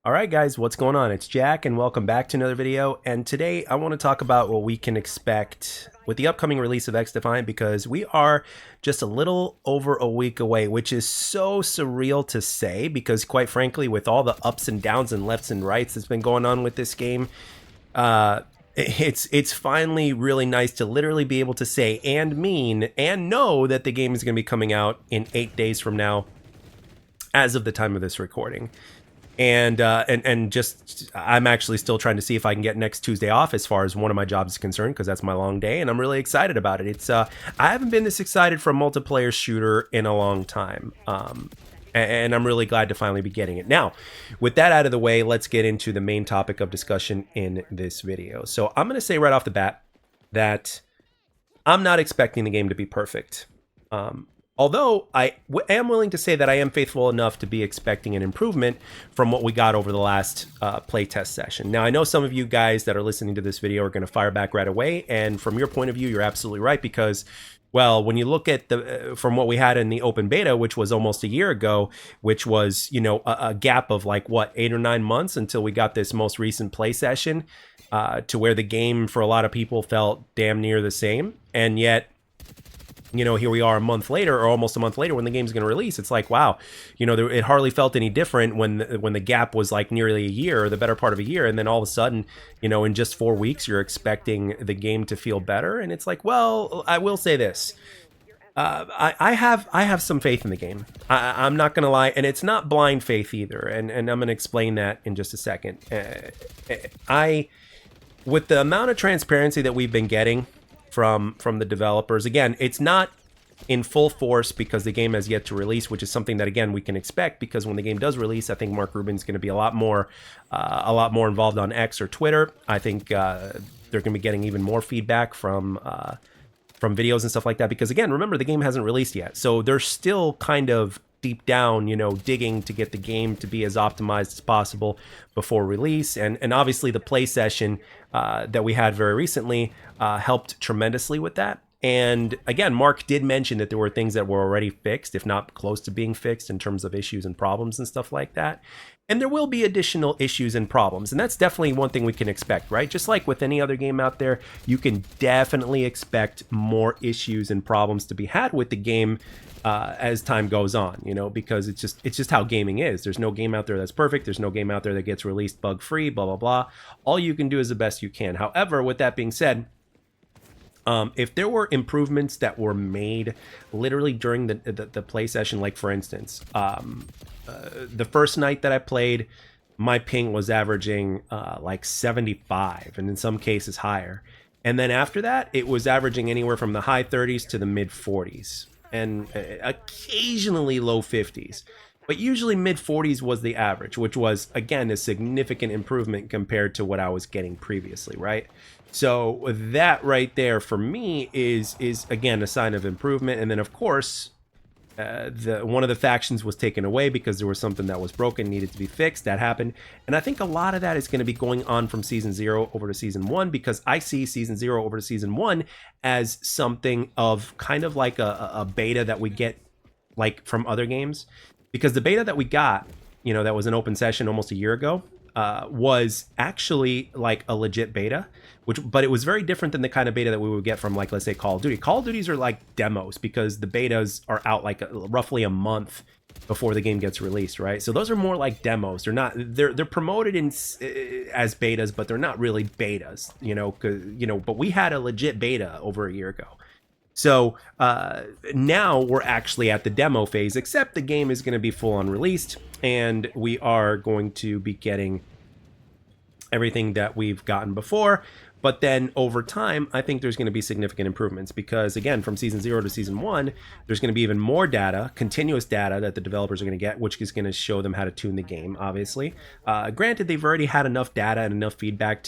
All right, guys, what's going on? It's Jack, and welcome back to another video. And today I want to talk about what we can expect with the upcoming release of XDefiant, because we are just a little over a week away, which is so surreal to say, because quite frankly, with all the ups and downs and lefts and rights that's been going on with this game, it's finally really nice to literally be able to say and mean and know that the game is going to be coming out in 8 days from now, as of the time of this recording. And just I'm actually still trying to see if I can get next Tuesday off as far as one of my jobs is concerned, because that's my long day, and I'm really excited about it. It's I haven't been this excited for a multiplayer shooter in a long time, and I'm really glad to finally be getting it. Now, with that out of the way, let's get into the main topic of discussion in this video. So I'm going to say right off the bat that I'm not expecting the game to be perfect. Although I am willing to say that I am faithful enough to be expecting an improvement from what we got over the last playtest session. Now, I know some of you guys that are listening to this video are going to fire back right away, and from your point of view, you're absolutely right, because, well, when you look at the from what we had in the open beta, which was almost a year ago, which was, you know, a gap of like, what, 8 or 9 months until we got this most recent play session, to where the game for a lot of people felt damn near the same, and yet, you know, here we are a month later, or almost a month later, when the game's going to release. It's like, wow, you know, it hardly felt any different when the gap was like nearly a year, or the better part of a year, and then all of a sudden, you know, in just 4 weeks, you're expecting the game to feel better. And it's like, well, I will say this. I have some faith in the game. I'm not going to lie, and it's not blind faith either, and I'm going to explain that in just a second. With the amount of transparency that we've been getting from the developers, again, it's not in full force because the game has yet to release, which is something that, again, we can expect, because when the game does release, I think Mark Rubin's going to be a lot more involved on X or Twitter. I think they're going to be getting even more feedback from videos and stuff like that, because, again, remember, the game hasn't released yet, so they're still kind of deep down, you know, digging to get the game to be as optimized as possible before release. And obviously the play session that we had very recently helped tremendously with that. And again, Mark did mention that there were things that were already fixed, if not close to being fixed, in terms of issues and problems and stuff like that. And there will be additional issues and problems, and that's definitely one thing we can expect, right? Just like with any other game out there, you can definitely expect more issues and problems to be had with the game as time goes on, you know, because it's just how gaming is. There's no game out there that's perfect. There's no game out there that gets released bug-free, blah, blah, blah. All you can do is the best you can. However, with that being said, if there were improvements that were made literally during the play session, like for instance, the first night that I played, my ping was averaging like 75, and in some cases higher. And then after that, it was averaging anywhere from the high 30s to the mid 40s, and occasionally low 50s. But usually mid 40s was the average, which was, again, a significant improvement compared to what I was getting previously, right? So that right there for me is again a sign of improvement. And then, of course, one of the factions was taken away because there was something that was broken, needed to be fixed. That happened, and I think a lot of that is going to be going on from Season 0 over to Season 1, because I see Season 0 over to Season 1 as something of kind of like a beta that we get like from other games. Because the beta that we got, you know, that was an open session almost a year ago, was actually like a legit beta, but it was very different than the kind of beta that we would get from, like, let's say Call of Duty. Call of Duties are like demos, because the betas are out like roughly a month before the game gets released, right? So those are more like demos. They're promoted as betas, but they're not really betas, you know, but we had a legit beta over a year ago. So now we're actually at the demo phase, except the game is going to be full on released, and we are going to be getting everything that we've gotten before. But then over time, I think there's going to be significant improvements, because, again, from Season 0 to Season 1, there's going to be even more data, continuous data, that the developers are going to get, which is going to show them how to tune the game, obviously. Granted, they've already had enough data and enough feedback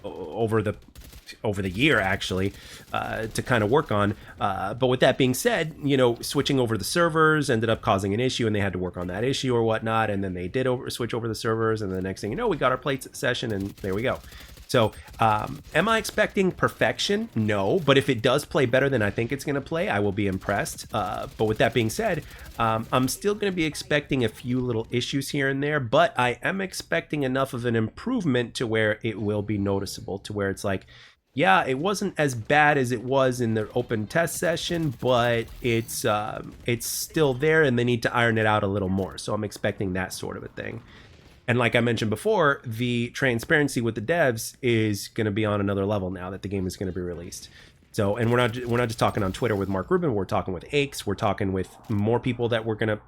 over the year, actually, to kind of work on. But with that being said, you know, switching over the servers ended up causing an issue, and they had to work on that issue or whatnot. And then they did switch over the servers, and the next thing you know, we got our play session, and there we go. So, am I expecting perfection? No, but if it does play better than I think it's going to play, I will be impressed. But with that being said, I'm still going to be expecting a few little issues here and there, but I am expecting enough of an improvement to where it will be noticeable, to where it's like, yeah, it wasn't as bad as it was in the open test session, but it's still there, and they need to iron it out a little more. So I'm expecting that sort of a thing. And like I mentioned before, the transparency with the devs is going to be on another level now that the game is going to be released. So, and we're not just talking on Twitter with Mark Rubin. We're talking with Aches. We're talking with more people that we're going to,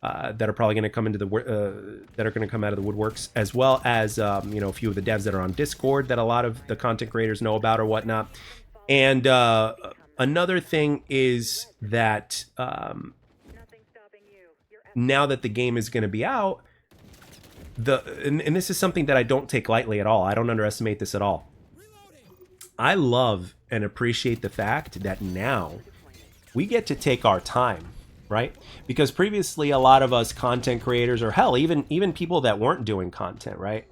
that are probably going to come into that are going to come out of the woodworks, as well as a few of the devs that are on Discord that a lot of the content creators know about or whatnot. And another thing is that now that the game is going to be out. And this is something that I don't take lightly at all. I don't underestimate this at all. I love and appreciate the fact that now we get to take our time, right? Because previously a lot of us content creators, or hell, even people that weren't doing content, right?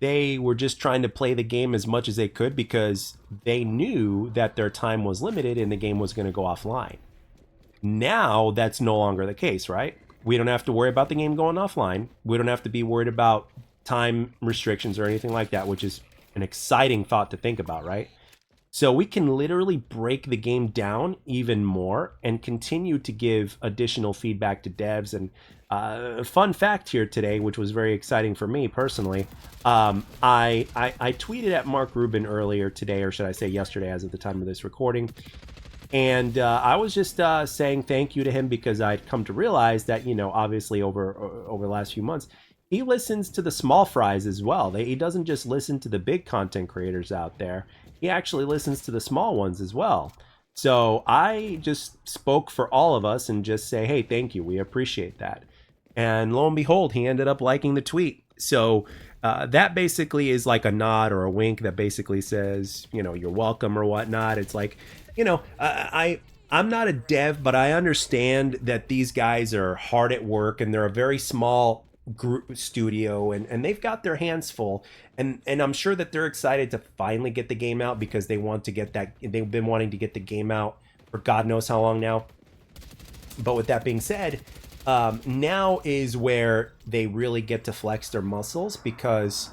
They were just trying to play the game as much as they could because they knew that their time was limited and the game was going to go offline. Now that's no longer the case, right? We don't have to worry about the game going offline. We don't have to be worried about time restrictions or anything like that, which is an exciting thought to think about, right? So we can literally break the game down even more and continue to give additional feedback to devs. And fun fact here today, which was very exciting for me personally, I tweeted at Mark Rubin earlier today, or should I say yesterday as of the time of this recording. And I was just saying thank you to him because I'd come to realize that, obviously over the last few months, he listens to the small fries as well. He doesn't just listen to the big content creators out there. He actually listens to the small ones as well. So I just spoke for all of us and just say, hey, thank you. We appreciate that. And lo and behold, he ended up liking the tweet. So that basically is like a nod or a wink that basically says, you're welcome or whatnot. It's like, I'm not a dev, but I understand that these guys are hard at work and they're a very small group studio and they've got their hands full. And I'm sure that they're excited to finally get the game out because they want to get that. They've been wanting to get the game out for God knows how long now. But with that being said, now is where they really get to flex their muscles, because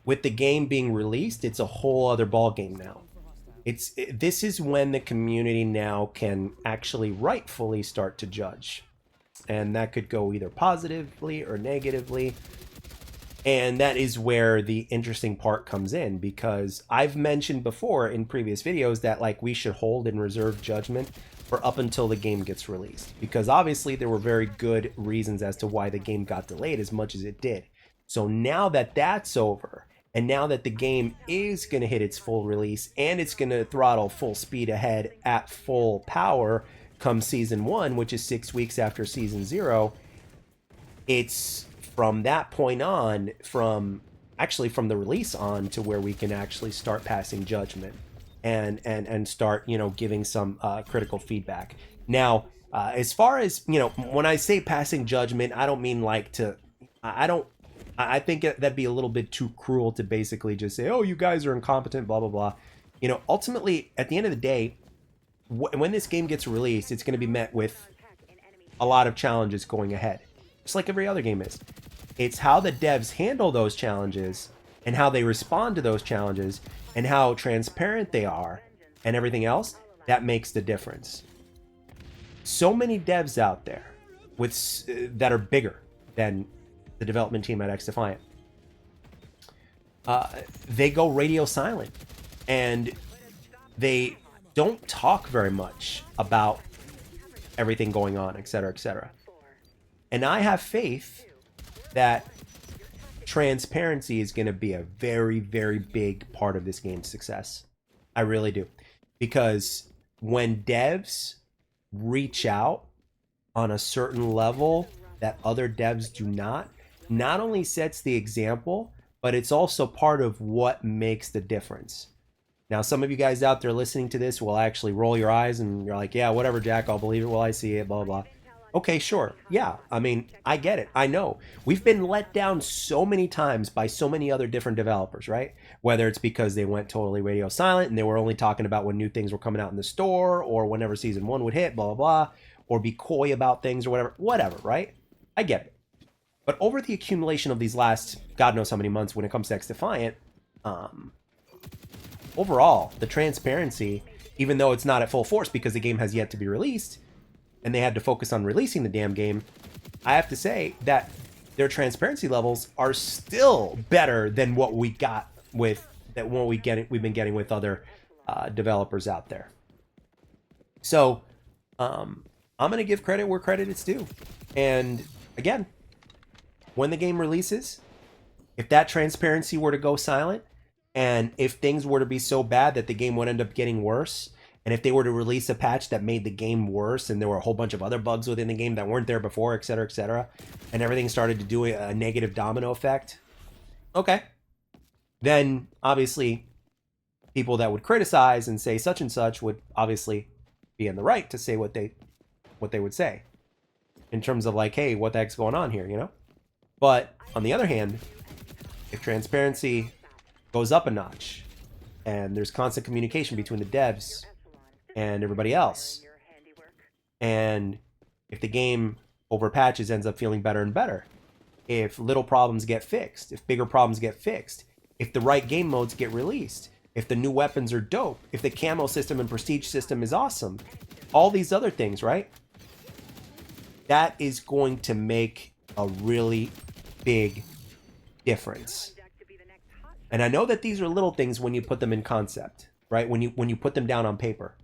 with the game being released, it's a whole other ball game now. This is when the community now can actually rightfully start to judge. And that could go either positively or negatively. And that is where the interesting part comes in, because I've mentioned before in previous videos that we should hold and reserve judgment for up until the game gets released, because obviously there were very good reasons as to why the game got delayed as much as it did. So now that that's over, and now that the game is going to hit its full release and it's going to throttle full speed ahead at full power come season 1, which is 6 weeks after season 0, it's from that point on, from the release on, to where we can actually start passing judgment and start, giving some critical feedback. Now, as far as, when I say passing judgment, I don't mean I think that'd be a little bit too cruel to basically just say, oh, you guys are incompetent, blah, blah, blah. Ultimately, at the end of the day, when this game gets released, it's going to be met with a lot of challenges going ahead, just like every other game is. It's how the devs handle those challenges and how they respond to those challenges and how transparent they are and everything else that makes the difference. So many devs out there that are bigger than the development team at XDefiant. They go radio silent and they don't talk very much about everything going on, etc., etc. And I have faith that transparency is going to be a very, very big part of this game's success. I really do. Because when devs reach out on a certain level that other devs do not only sets the example, but it's also part of what makes the difference. Now, some of you guys out there listening to this will actually roll your eyes and you're like, yeah, whatever, Jack, I'll believe it while I see it, blah, blah, blah. Okay, sure. Yeah, I mean, I get it. I know. We've been let down so many times by so many other different developers, right? Whether it's because they went totally radio silent and they were only talking about when new things were coming out in the store or whenever season one would hit, blah, blah, blah, or be coy about things or whatever, right? I get it. But over the accumulation of these last, God knows how many months when it comes to XDefiant, um, overall, the transparency, even though it's not at full force because the game has yet to be released, and they had to focus on releasing the damn game, I have to say that their transparency levels are still better than what we got with we've been getting with other developers out there. So I'm going to give credit where credit is due. And again, when the game releases, if that transparency were to go silent, and if things were to be so bad that the game would end up getting worse, and if they were to release a patch that made the game worse and there were a whole bunch of other bugs within the game that weren't there before, etc., and everything started to do a negative domino effect, okay, then obviously people that would criticize and say such and such would obviously be in the right to say what they would say in terms of like, hey, what the heck's going on here, you know? But on the other hand, if transparency goes up a notch and there's constant communication between the devs and everybody else, and if the game over patches ends up feeling better and better, if little problems get fixed, if bigger problems get fixed, if the right game modes get released, if the new weapons are dope, if the camo system and prestige system is awesome, all these other things, right? That is going to make a really big difference. And I know that these are little things when you put them in concept, right? When you put them down on paper.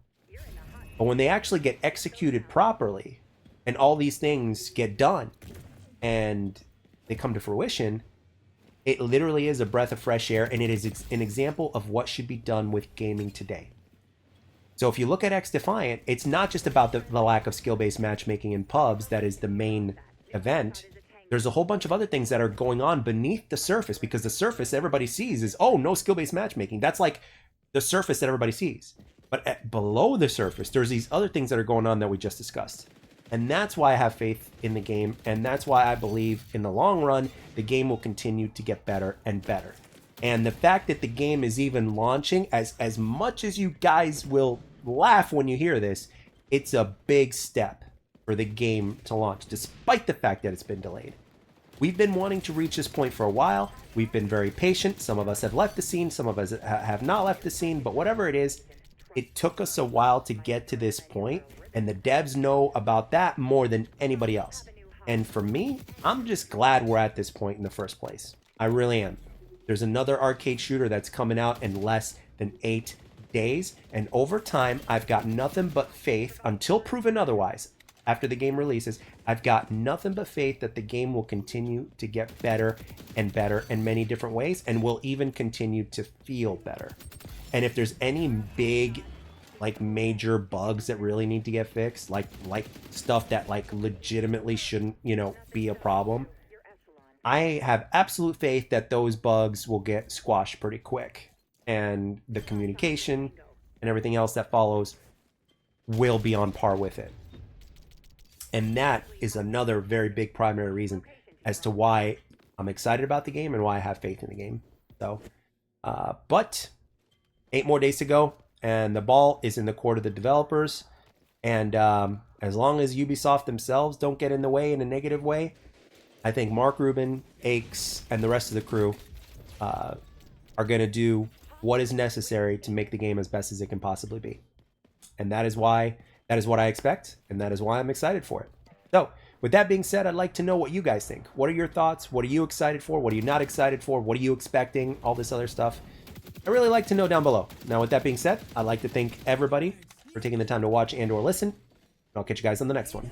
But when they actually get executed properly and all these things get done and they come to fruition, it literally is a breath of fresh air, and it is an example of what should be done with gaming today. So if you look at XDefiant, it's not just about the lack of skill-based matchmaking in pubs that is the main event. There's a whole bunch of other things that are going on beneath the surface, because the surface everybody sees is, oh, no skill-based matchmaking. That's like the surface that everybody sees. But below the surface, there's these other things that are going on that we just discussed. And that's why I have faith in the game, and that's why I believe in the long run, the game will continue to get better and better. And the fact that the game is even launching, as much as you guys will laugh when you hear this, it's a big step for the game to launch, despite the fact that it's been delayed. We've been wanting to reach this point for a while. We've been very patient. Some of us have left the scene, some of us have not left the scene, but whatever it is, it took us a while to get to this point, and the devs know about that more than anybody else. And for me, I'm just glad we're at this point in the first place. I really am. There's another arcade shooter that's coming out in less than 8 days, and over time, I've got nothing but faith, until proven otherwise, after the game releases, I've got nothing but faith that the game will continue to get better and better in many different ways, and will even continue to feel better. And if there's any big, like, major bugs that really need to get fixed, like stuff that, like, legitimately shouldn't, you know, be a problem, I have absolute faith that those bugs will get squashed pretty quick. And the communication and everything else that follows will be on par with it. And that is another very big primary reason as to why I'm excited about the game and why I have faith in the game. So, but 8 more days to go, and the ball is in the court of the developers. And as long as Ubisoft themselves don't get in the way in a negative way, I think Mark Rubin, Aches, and the rest of the crew are going to do what is necessary to make the game as best as it can possibly be. And that is what I expect, and that is why I'm excited for it. So, with that being said, I'd like to know what you guys think. What are your thoughts? What are you excited for? What are you not excited for? What are you expecting? All this other stuff. I really like to know down below. Now, with that being said, I'd like to thank everybody for taking the time to watch and or listen. I'll catch you guys on the next one.